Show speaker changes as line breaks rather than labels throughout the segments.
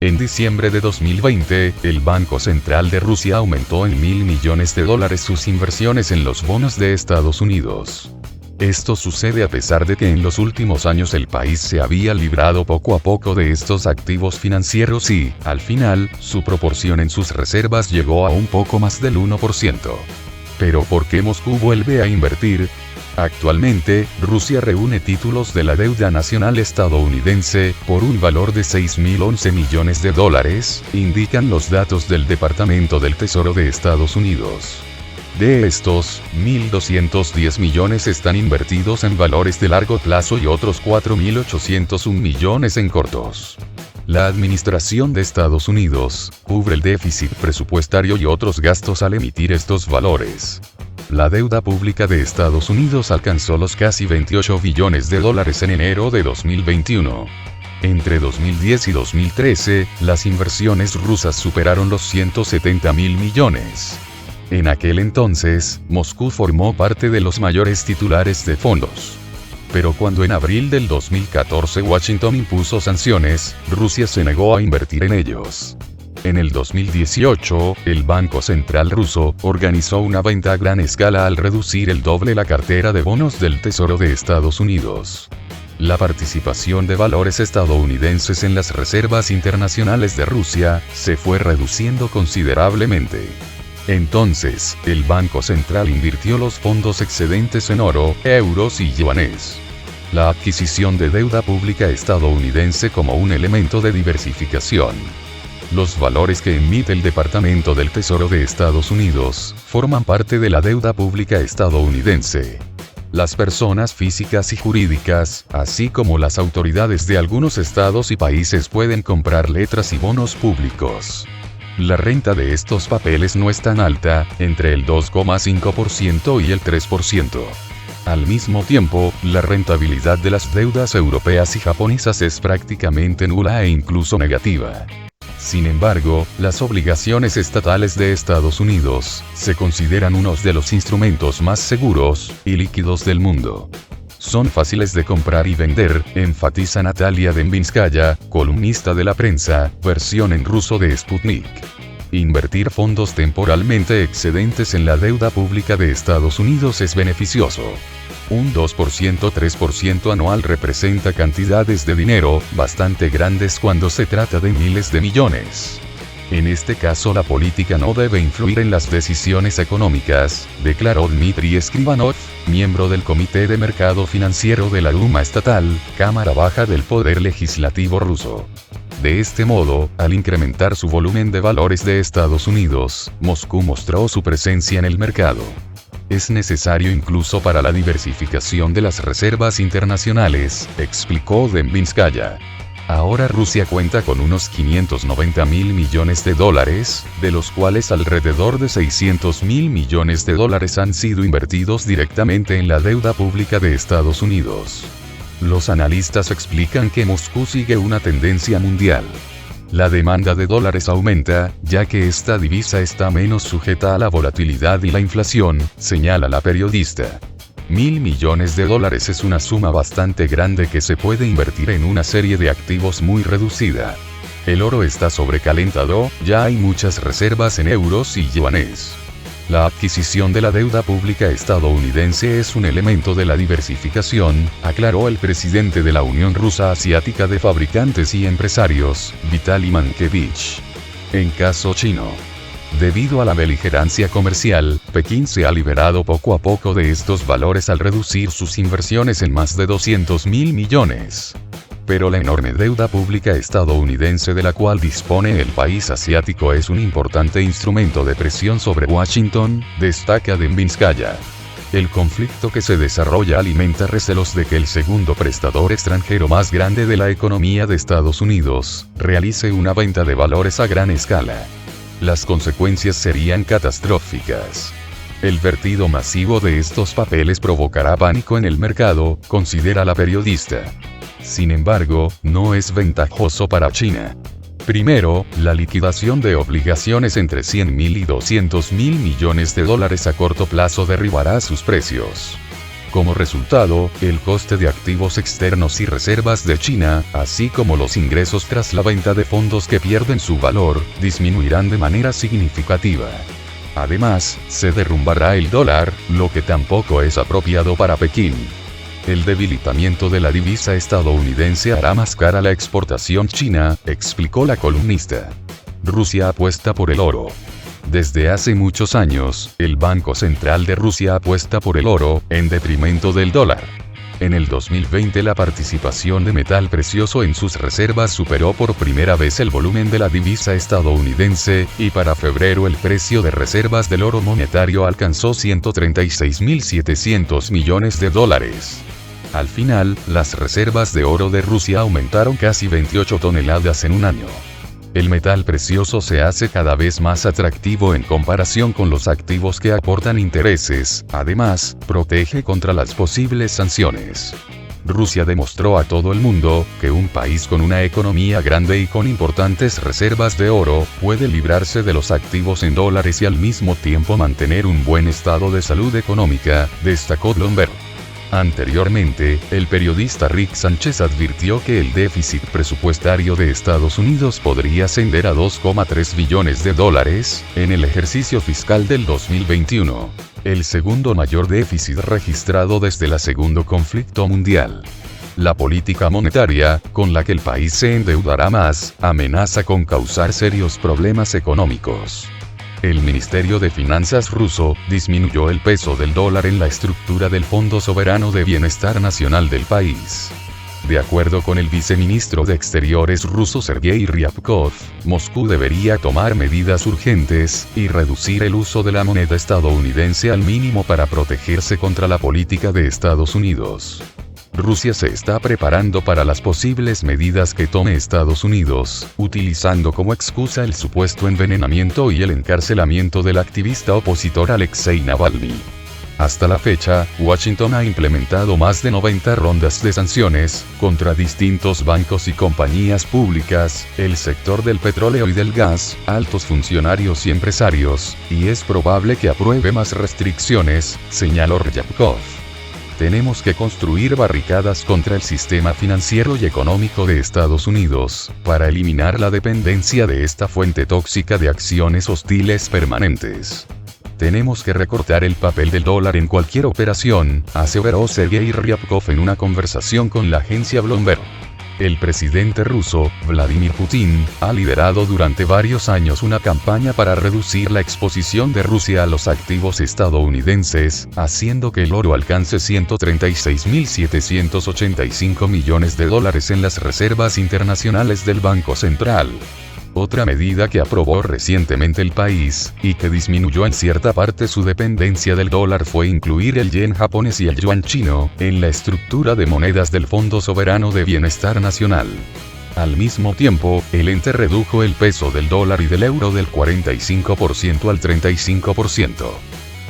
En diciembre de 2020, el Banco Central de Rusia aumentó en $1.000 millones sus inversiones en los bonos de Estados Unidos. Esto sucede a pesar de que en los últimos años el país se había librado poco a poco de estos activos financieros y, al final, su proporción en sus reservas llegó a un poco más del 1%. Pero ¿por qué Moscú vuelve a invertir? Actualmente, Rusia reúne títulos de la deuda nacional estadounidense, por un valor de $6.011 millones, indican los datos del Departamento del Tesoro de Estados Unidos. De estos, 1.210 millones están invertidos en valores de largo plazo y otros 4.801 millones en cortos. La Administración de Estados Unidos cubre el déficit presupuestario y otros gastos al emitir estos valores. La deuda pública de Estados Unidos alcanzó los casi $28 billones en enero de 2021. Entre 2010 y 2013, las inversiones rusas superaron los $170.000 millones. En aquel entonces, Moscú formó parte de los mayores titulares de fondos. Pero cuando en abril del 2014 Washington impuso sanciones, Rusia se negó a invertir en ellos. En el 2018, el Banco Central ruso organizó una venta a gran escala al reducir el doble la cartera de bonos del Tesoro de Estados Unidos. La participación de valores estadounidenses en las reservas internacionales de Rusia se fue reduciendo considerablemente. Entonces, el Banco Central invirtió los fondos excedentes en oro, euros y yuanes. La adquisición de deuda pública estadounidense como un elemento de diversificación. Los valores que emite el Departamento del Tesoro de Estados Unidos forman parte de la deuda pública estadounidense. Las personas físicas y jurídicas, así como las autoridades de algunos estados y países pueden comprar letras y bonos públicos. La renta de estos papeles no es tan alta, entre el 2,5% y el 3%. Al mismo tiempo, la rentabilidad de las deudas europeas y japonesas es prácticamente nula e incluso negativa. Sin embargo, las obligaciones estatales de Estados Unidos se consideran uno de los instrumentos más seguros y líquidos del mundo. Son fáciles de comprar y vender, enfatiza Natalia Dembinskaya, columnista de la prensa, versión en ruso de Sputnik. Invertir fondos temporalmente excedentes en la deuda pública de Estados Unidos es beneficioso. Un 2%-3% anual representa cantidades de dinero bastante grandes cuando se trata de miles de millones. En este caso la política no debe influir en las decisiones económicas, declaró Dmitry Skrivanov, miembro del Comité de Mercado Financiero de la Duma Estatal, Cámara Baja del Poder Legislativo ruso. De este modo, al incrementar su volumen de valores de Estados Unidos, Moscú mostró su presencia en el mercado. Es necesario incluso para la diversificación de las reservas internacionales, explicó Dembinskaya. Ahora Rusia cuenta con unos $590.000 millones, de los cuales alrededor de $600.000 millones han sido invertidos directamente en la deuda pública de Estados Unidos. Los analistas explican que Moscú sigue una tendencia mundial. La demanda de dólares aumenta, ya que esta divisa está menos sujeta a la volatilidad y la inflación, señala la periodista. $1.000 millones es una suma bastante grande que se puede invertir en una serie de activos muy reducida. El oro está sobrecalentado, ya hay muchas reservas en euros y yuanes. La adquisición de la deuda pública estadounidense es un elemento de la diversificación, aclaró el presidente de la Unión Rusa Asiática de Fabricantes y Empresarios, Vitaly Mankevich. En caso chino. Debido a la beligerancia comercial, Pekín se ha liberado poco a poco de estos valores al reducir sus inversiones en más de $200.000 millones. Pero la enorme deuda pública estadounidense de la cual dispone el país asiático es un importante instrumento de presión sobre Washington, destaca Dembinskaya. El conflicto que se desarrolla alimenta recelos de que el segundo prestador extranjero más grande de la economía de Estados Unidos realice una venta de valores a gran escala. Las consecuencias serían catastróficas. El vertido masivo de estos papeles provocará pánico en el mercado, considera la periodista. Sin embargo, no es ventajoso para China. Primero, la liquidación de obligaciones entre $100.000 y $200.000 millones a corto plazo derribará sus precios. Como resultado, el coste de activos externos y reservas de China, así como los ingresos tras la venta de fondos que pierden su valor, disminuirán de manera significativa. Además, se derrumbará el dólar, lo que tampoco es apropiado para Pekín. El debilitamiento de la divisa estadounidense hará más cara la exportación china, explicó la columnista. Rusia apuesta por el oro. Desde hace muchos años, el Banco Central de Rusia apuesta por el oro, en detrimento del dólar. En el 2020 la participación de metal precioso en sus reservas superó por primera vez el volumen de la divisa estadounidense, y para febrero el precio de reservas del oro monetario alcanzó 136.700 millones de dólares. Al final, las reservas de oro de Rusia aumentaron casi 28 toneladas en un año. El metal precioso se hace cada vez más atractivo en comparación con los activos que aportan intereses, además, protege contra las posibles sanciones. Rusia demostró a todo el mundo, que un país con una economía grande y con importantes reservas de oro, puede librarse de los activos en dólares y al mismo tiempo mantener un buen estado de salud económica, destacó Bloomberg. Anteriormente, el periodista Rick Sánchez advirtió que el déficit presupuestario de Estados Unidos podría ascender a 2,3 billones de dólares, en el ejercicio fiscal del 2021, el segundo mayor déficit registrado desde el segundo conflicto mundial. La política monetaria, con la que el país se endeudará más, amenaza con causar serios problemas económicos. El Ministerio de Finanzas ruso disminuyó el peso del dólar en la estructura del Fondo Soberano de Bienestar Nacional del país. De acuerdo con el viceministro de Exteriores ruso Sergei Ryabkov, Moscú debería tomar medidas urgentes y reducir el uso de la moneda estadounidense al mínimo para protegerse contra la política de Estados Unidos. Rusia se está preparando para las posibles medidas que tome Estados Unidos, utilizando como excusa el supuesto envenenamiento y el encarcelamiento del activista opositor Alexei Navalny. Hasta la fecha, Washington ha implementado más de 90 rondas de sanciones, contra distintos bancos y compañías públicas, el sector del petróleo y del gas, altos funcionarios y empresarios, y es probable que apruebe más restricciones, señaló Ryabkov. Tenemos que construir barricadas contra el sistema financiero y económico de Estados Unidos, para eliminar la dependencia de esta fuente tóxica de acciones hostiles permanentes. Tenemos que recortar el papel del dólar en cualquier operación, aseveró Sergei Ryabkov en una conversación con la agencia Bloomberg. El presidente ruso, Vladimir Putin, ha liderado durante varios años una campaña para reducir la exposición de Rusia a los activos estadounidenses, haciendo que el oro alcance 136.785 millones de dólares en las reservas internacionales del Banco Central. Otra medida que aprobó recientemente el país, y que disminuyó en cierta parte su dependencia del dólar fue incluir el yen japonés y el yuan chino, en la estructura de monedas del Fondo Soberano de Bienestar Nacional. Al mismo tiempo, el ente redujo el peso del dólar y del euro del 45% al 35%.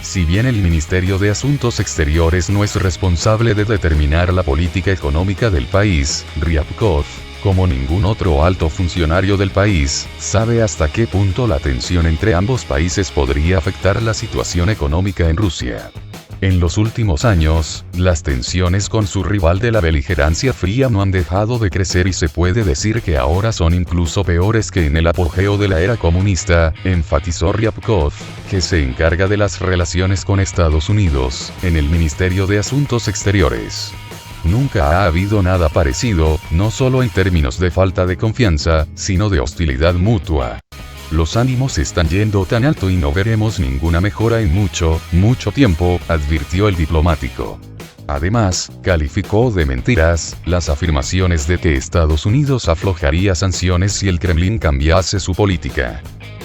Si bien el Ministerio de Asuntos Exteriores no es responsable de determinar la política económica del país, Ryabkov, como ningún otro alto funcionario del país, sabe hasta qué punto la tensión entre ambos países podría afectar la situación económica en Rusia. En los últimos años, las tensiones con su rival de la beligerancia fría no han dejado de crecer y se puede decir que ahora son incluso peores que en el apogeo de la era comunista, enfatizó Ryabkov, que se encarga de las relaciones con Estados Unidos, en el Ministerio de Asuntos Exteriores. Nunca ha habido nada parecido, no solo en términos de falta de confianza, sino de hostilidad mutua. Los ánimos están yendo tan alto y no veremos ninguna mejora en mucho tiempo, advirtió el diplomático. Además, calificó de mentiras las afirmaciones de que Estados Unidos aflojaría sanciones si el Kremlin cambiase su política.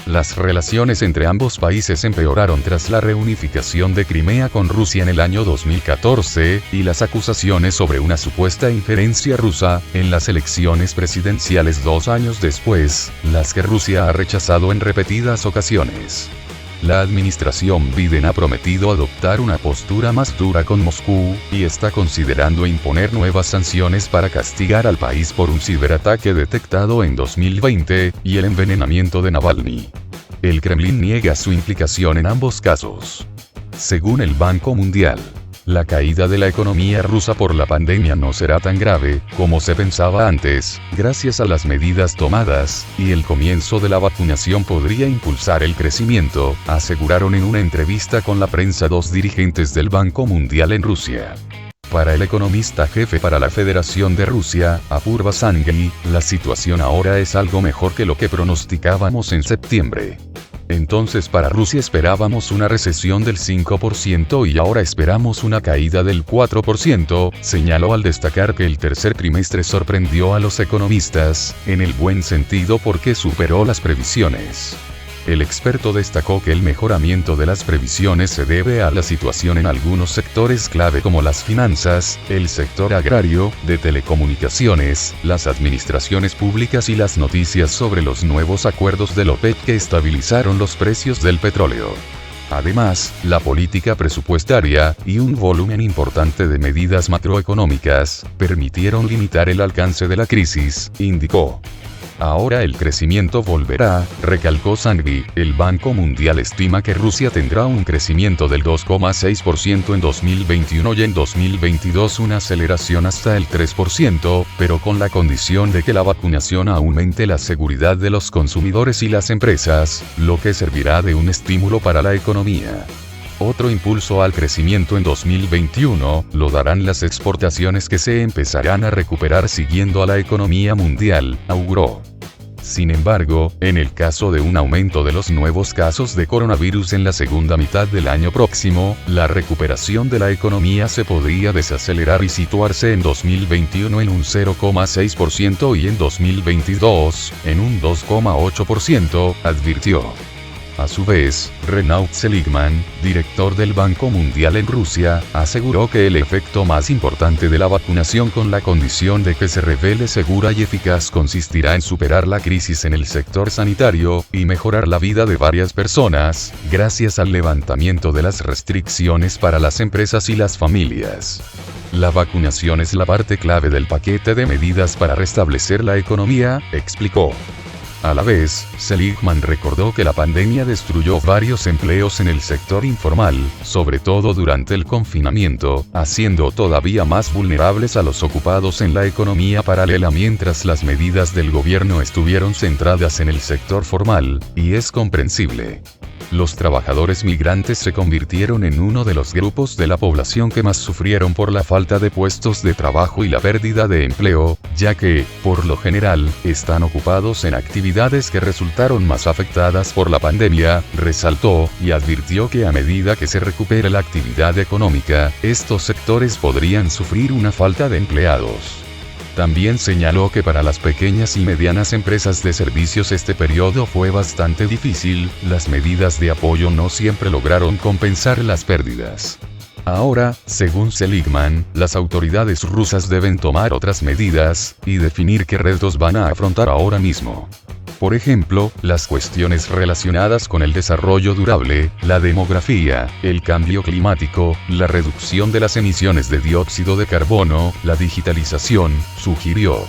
Las relaciones entre ambos países empeoraron tras la reunificación de Crimea con Rusia en el año 2014, y las acusaciones sobre una supuesta injerencia rusa en las elecciones presidenciales 2 años después, las que Rusia ha rechazado en repetidas ocasiones. La administración Biden ha prometido adoptar una postura más dura con Moscú, y está considerando imponer nuevas sanciones para castigar al país por un ciberataque detectado en 2020, y el envenenamiento de Navalny. El Kremlin niega su implicación en ambos casos. Según el Banco Mundial, la caída de la economía rusa por la pandemia no será tan grave como se pensaba antes, gracias a las medidas tomadas, y el comienzo de la vacunación podría impulsar el crecimiento, aseguraron en una entrevista con la prensa dos dirigentes del Banco Mundial en Rusia. Para el economista jefe para la Federación de Rusia, Apurva Sanghvi, la situación ahora es algo mejor que lo que pronosticábamos en septiembre. Entonces para Rusia esperábamos una recesión del 5% y ahora esperamos una caída del 4%, señaló al destacar que el tercer trimestre sorprendió a los economistas, en el buen sentido porque superó las previsiones. El experto destacó que el mejoramiento de las previsiones se debe a la situación en algunos sectores clave como las finanzas, el sector agrario, de telecomunicaciones, las administraciones públicas y las noticias sobre los nuevos acuerdos de la OPEP que estabilizaron los precios del petróleo. Además, la política presupuestaria, y un volumen importante de medidas macroeconómicas, permitieron limitar el alcance de la crisis, indicó. Ahora el crecimiento volverá, recalcó Sanghvi. El Banco Mundial estima que Rusia tendrá un crecimiento del 2,6% en 2021 y en 2022 una aceleración hasta el 3%, pero con la condición de que la vacunación aumente la seguridad de los consumidores y las empresas, lo que servirá de un estímulo para la economía. Otro impulso al crecimiento en 2021 lo darán las exportaciones que se empezarán a recuperar siguiendo a la economía mundial, auguró. Sin embargo, en el caso de un aumento de los nuevos casos de coronavirus en la segunda mitad del año próximo, la recuperación de la economía se podría desacelerar y situarse en 2021 en un 0,6% y en 2022, en un 2,8%, advirtió. A su vez, Renaud Seligman, director del Banco Mundial en Rusia, aseguró que el efecto más importante de la vacunación con la condición de que se revele segura y eficaz consistirá en superar la crisis en el sector sanitario, y mejorar la vida de varias personas, gracias al levantamiento de las restricciones para las empresas y las familias. La vacunación es la parte clave del paquete de medidas para restablecer la economía, explicó. A la vez, Seligman recordó que la pandemia destruyó varios empleos en el sector informal, sobre todo durante el confinamiento, haciendo todavía más vulnerables a los ocupados en la economía paralela mientras las medidas del gobierno estuvieron centradas en el sector formal, y es comprensible. Los trabajadores migrantes se convirtieron en uno de los grupos de la población que más sufrieron por la falta de puestos de trabajo y la pérdida de empleo, ya que, por lo general, están ocupados en actividades que resultaron más afectadas por la pandemia, resaltó, y advirtió que a medida que se recupere la actividad económica, estos sectores podrían sufrir una falta de empleados. También señaló que para las pequeñas y medianas empresas de servicios este periodo fue bastante difícil, las medidas de apoyo no siempre lograron compensar las pérdidas. Ahora, según Seligman, las autoridades rusas deben tomar otras medidas, y definir qué retos van a afrontar ahora mismo. Por ejemplo, las cuestiones relacionadas con el desarrollo durable, la demografía, el cambio climático, la reducción de las emisiones de dióxido de carbono, la digitalización, sugirió.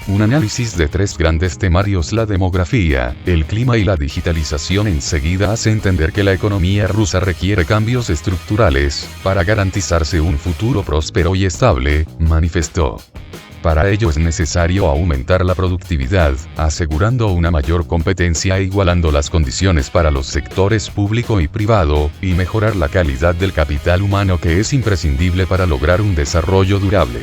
Un análisis de tres grandes temarios, la demografía, el clima y la digitalización, enseguida hace entender que la economía rusa requiere cambios estructurales, para garantizarse un futuro próspero y estable, manifestó. Para ello es necesario aumentar la productividad, asegurando una mayor competencia e igualando las condiciones para los sectores público y privado, y mejorar la calidad del capital humano que es imprescindible para lograr un desarrollo durable.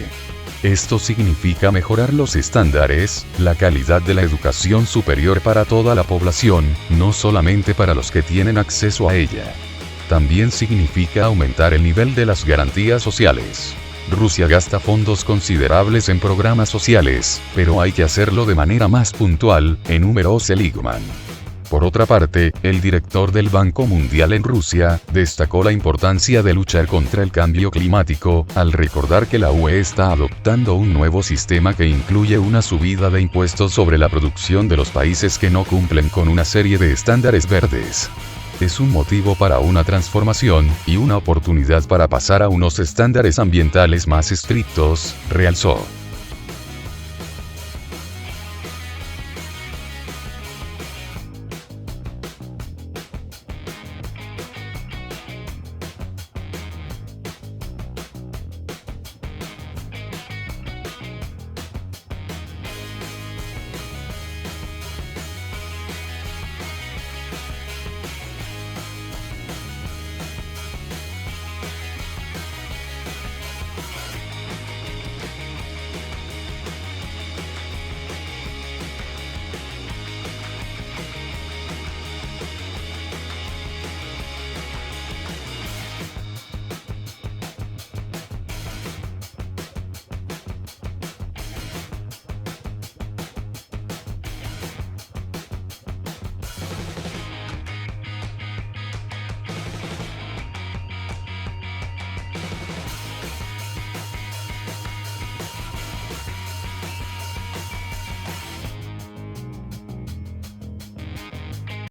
Esto significa mejorar los estándares, la calidad de la educación superior para toda la población, no solamente para los que tienen acceso a ella. También significa aumentar el nivel de las garantías sociales. Rusia gasta fondos considerables en programas sociales, pero hay que hacerlo de manera más puntual, enumeró Seligman. Por otra parte, el director del Banco Mundial en Rusia, destacó la importancia de luchar contra el cambio climático, al recordar que la UE está adoptando un nuevo sistema que incluye una subida de impuestos sobre la producción de los países que no cumplen con una serie de estándares verdes. Es un motivo para una transformación, y una oportunidad para pasar a unos estándares ambientales más estrictos, realzó.